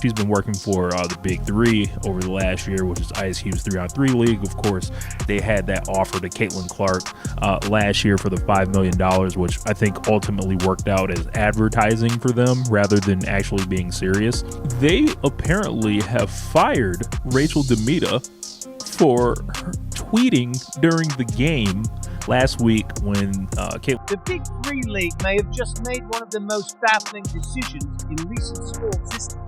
She's been working for the Big 3 over the last year, which is Ice Cube's 3-on-3 league. Of course, they had that offer to Caitlin Clark last year for the $5 million, which I think ultimately worked out as advertising for them rather than actually being serious. They apparently have fired Rachel DeMita for tweeting during the game last week when Caitlin... The Big 3 League may have just made one of the most baffling decisions in recent sports history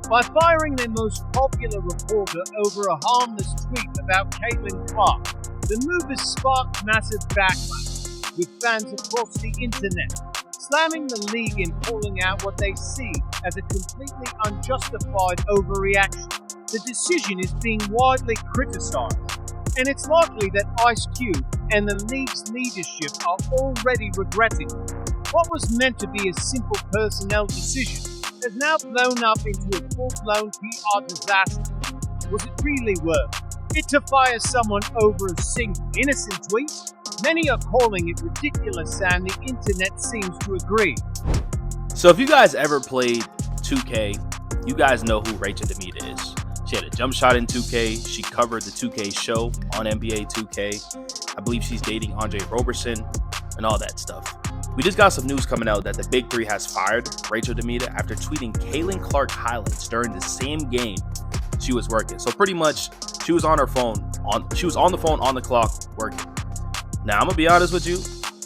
by firing their most popular reporter over a harmless tweet about Caitlin Clark. The move has sparked massive backlash, with fans across the internet slamming the league and calling out what they see as a completely unjustified overreaction. The decision is being widely criticized, and it's likely that Ice Cube and the league's leadership are already regretting it. What was meant to be a simple personnel decision has now blown up into a full-blown PR disaster. Was it really worth it to fire someone over a single innocent tweet? Many are calling it ridiculous, and the internet seems to agree. So if you guys ever played 2K, you guys know who Rachel DeMita is. She had a jump shot in 2K. She covered the 2K show on NBA 2K. I believe she's dating Andre Roberson and all that stuff. We just got some news coming out that the Big 3 has fired Rachel DeMita after tweeting Caitlin Clark highlights during the same game she was working. So pretty much, she was on her phone. She was on the phone on the clock working. Now, I'm going to be honest with you.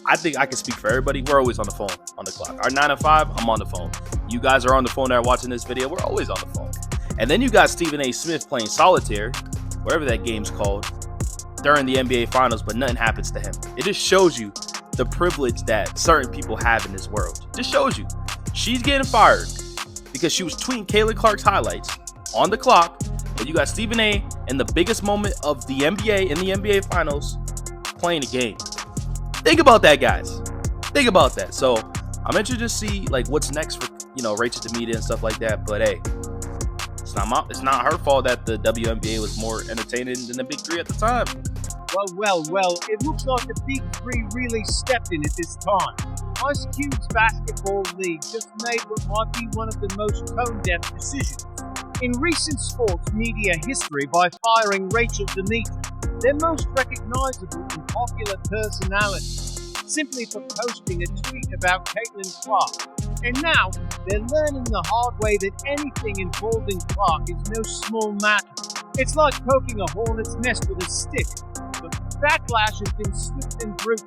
I think I can speak for everybody. We're always on the phone on the clock. Our 9 to 5, I'm on the phone. You guys are on the phone that are watching this video. We're always on the phone. And then you got Stephen A. Smith playing solitaire, whatever that game's called, during the NBA Finals, but nothing happens to him. It just shows you the privilege that certain people have in this world. Just shows you. She's getting fired because she was tweeting Caitlin Clark's highlights on the clock, but you got Stephen A. in the biggest moment of the NBA in the NBA Finals playing the game. Think about that, guys. Think about that. So I'm interested to see like what's next for Rachel DeMita and stuff like that. But hey, it's not her fault that the WNBA was more entertaining than the Big 3 at the time. Well, it looks like the Big 3 really stepped in at this time. Ice Cube's basketball league just made what might be one of the most tone-deaf decisions in recent sports media history by firing Rachel DeMita, their most recognizable and popular personality, simply for posting a tweet about Caitlin Clark. And now, they're learning the hard way that anything involving Clark is no small matter. It's like poking a hornet's nest with a stick. But backlash has been swift and brutal,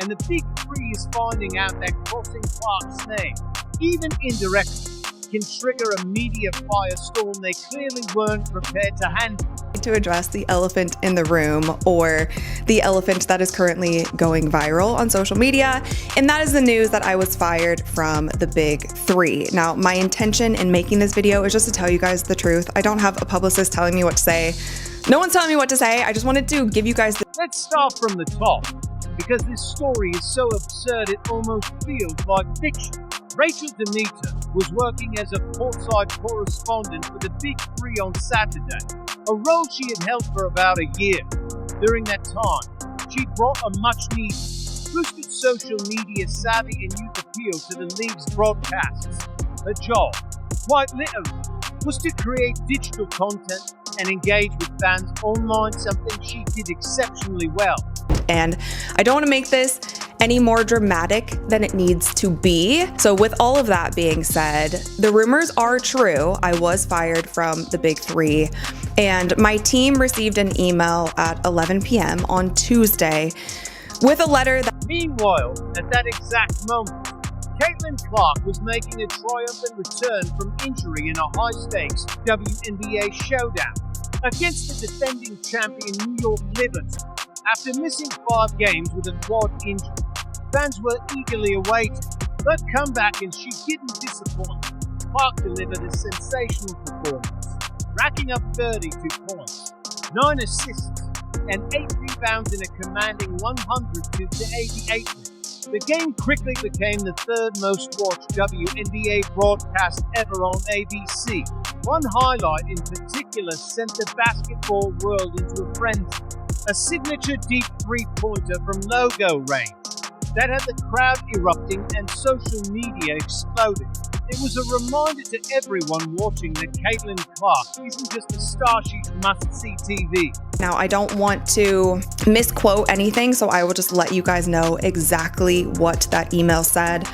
and the Big 3 is finding out that crossing Clark's name, even indirectly, can trigger a media firestorm they clearly weren't prepared to handle. To address the elephant in the room, or the elephant that is currently going viral on social media, and that is the news that I was fired from the Big 3. Now, my intention in making this video is just to tell you guys the truth. I don't have a publicist telling me what to say. No one's telling me what to say. I just wanted to give you guys Let's start from the top, because this story is so absurd it almost feels like fiction. Rachel DeMita was working as a courtside correspondent for the Big 3 on Saturday, a role she had held for about a year. During that time, she brought a much-needed, boosted social media savvy and youth appeal to the league's broadcasts. Her job, quite literally, was to create digital content and engage with fans online, something she did exceptionally well. And I don't want to make this any more dramatic than it needs to be. So with all of that being said, the rumors are true. I was fired from the Big 3, and my team received an email at 11 p.m. on Tuesday with a letter that... Meanwhile, at that exact moment, Caitlin Clark was making a triumphant return from injury in a high-stakes WNBA showdown against the defending champion New York Liberty. After missing 5 games with a quad injury, fans were eagerly awaiting her comeback, and she didn't disappoint. Clark delivered a sensational performance, racking up 32 points, 9 assists, and 8 rebounds in a commanding 100-88 win. The game quickly became the 3rd most watched WNBA broadcast ever on ABC. One highlight in particular sent the basketball world into a frenzy. A signature deep three-pointer from logo range that had the crowd erupting and social media exploding. It was a reminder to everyone watching that Caitlin Clark isn't just a star she must-see TV. Now, I don't want to misquote anything, so I will just let you guys know exactly what that email said.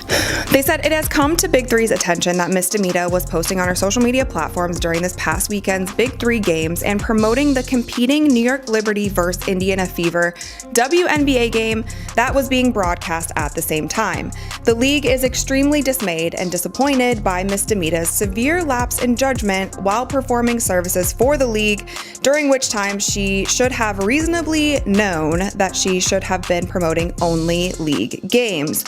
They said, it has come to Big 3's attention that Miss DeMita was posting on her social media platforms during this past weekend's Big 3 games and promoting the competing New York Liberty vs. Indiana Fever WNBA game that was being broadcast at the same time. The league is extremely dismayed and disappointed by Miss DeMita's severe lapse in judgment while performing services for the league, during which time she should have reasonably known that she should have been promoting only league games.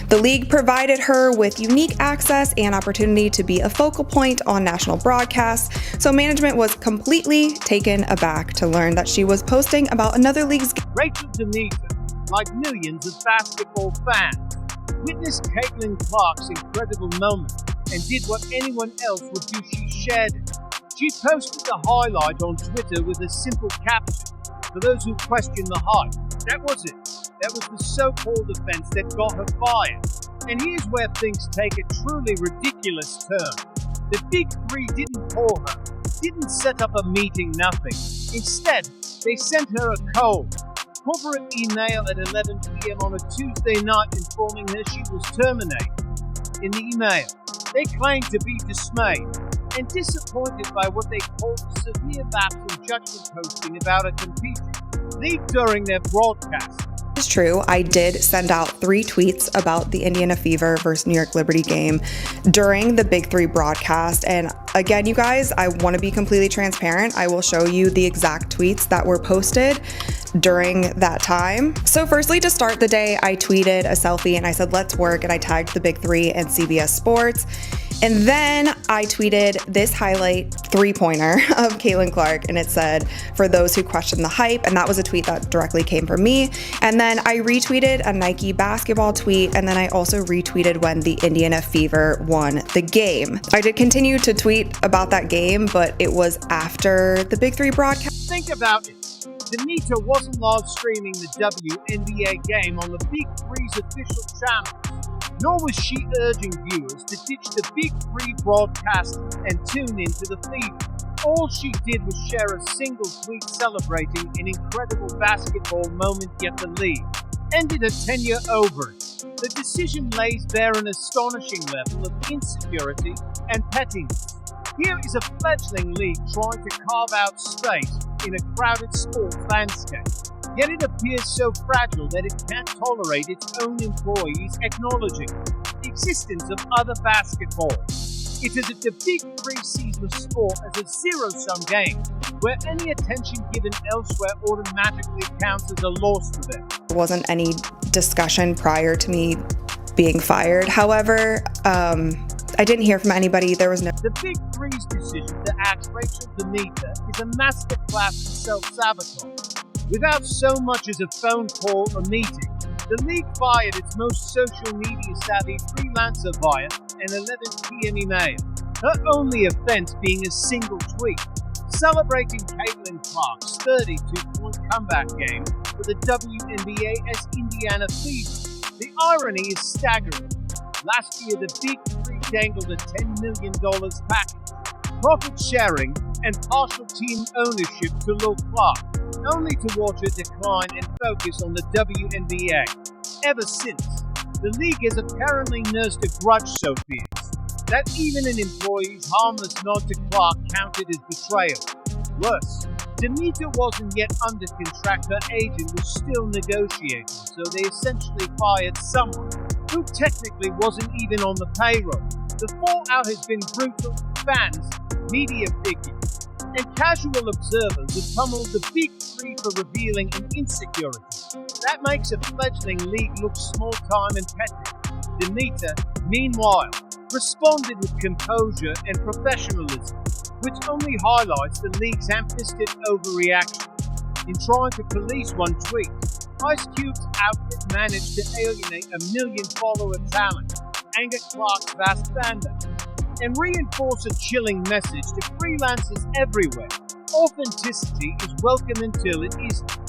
The league provided her with unique access and opportunity to be a focal point on national broadcasts, so management was completely taken aback to learn that she was posting about another league's game. Rachel DeMita, like millions of basketball fans, witnessed Caitlin Clark's incredible moment and did what anyone else would do. She shared it. She posted the highlight on Twitter with a simple caption for those who question the hype. That was it. That was the so-called offense that got her fired. And here's where things take a truly ridiculous turn. The Big 3 didn't call her, didn't set up a meeting, nothing. Instead, they sent her a cold, corporate email at 11 p.m. on a Tuesday night informing her she was terminated. In the email, they claimed to be dismayed and disappointed by what they called a severe lapse in judgment posting about a competing league during their broadcast. It's true, I did send out 3 tweets about the Indiana Fever versus New York Liberty game during the Big 3 broadcast. And again, you guys, I want to be completely transparent. I will show you the exact tweets that were posted during that time. So firstly, to start the day, I tweeted a selfie and I said, let's work, and I tagged the Big 3 and CBS Sports. And then I tweeted this highlight 3-pointer of Caitlin Clark, and it said, for those who question the hype, and that was a tweet that directly came from me. And then I retweeted a Nike basketball tweet, and then I also retweeted when the Indiana Fever won the game. I did continue to tweet about that game, but it was after the Big 3 broadcast. Think about it. DeMita wasn't live streaming the WNBA game on the Big 3's official channel, nor was she urging viewers to ditch the Big 3 broadcast and tune into the Fever. All she did was share a single tweet celebrating an incredible basketball moment, yet the league ended her tenure over it. The decision lays bare an astonishing level of insecurity and pettiness. Here is a fledgling league trying to carve out space in a crowded sports landscape. Yet it appears so fragile that it can't tolerate its own employees acknowledging the existence of other basketball. It is as if the Big 3 sees the sport as a zero-sum game, where any attention given elsewhere automatically counts as a loss for them. There wasn't any discussion prior to me being fired. However, I didn't hear from anybody. There was no... The Big 3's decision to axe Rachel DeMita is a masterclass in self-sabotage. Without so much as a phone call or meeting, the league fired its most social media-savvy freelancer via an 11 p.m. email. Her only offense being a single tweet, celebrating Caitlin Clark's 32-point comeback game for the WNBA as Indiana Fever. The irony is staggering. Last year, the Big 3 dangled a $10 million package, profit sharing, and partial team ownership to Lil Clark, only to watch her decline and focus on the WNBA. Ever since, the league has apparently nursed a grudge so fierce that even an employee's harmless nod to Clark counted as betrayal. Worse, DeMita wasn't yet under contract. Her agent was still negotiating, so they essentially fired someone who technically wasn't even on the payroll. The fallout has been brutal. Fans, media figures, and casual observers have pummeled the Big 3 for revealing an insecurity that makes a fledgling league look small-time and petty. DeMita, meanwhile, responded with composure and professionalism, which only highlights the league's ham-fisted overreaction. In trying to police one tweet, Ice Cube's outfit managed to alienate a 1 million-follower talent, anger Clark's vast fandom, and reinforce a chilling message to freelancers everywhere. Authenticity is welcome until it isn't.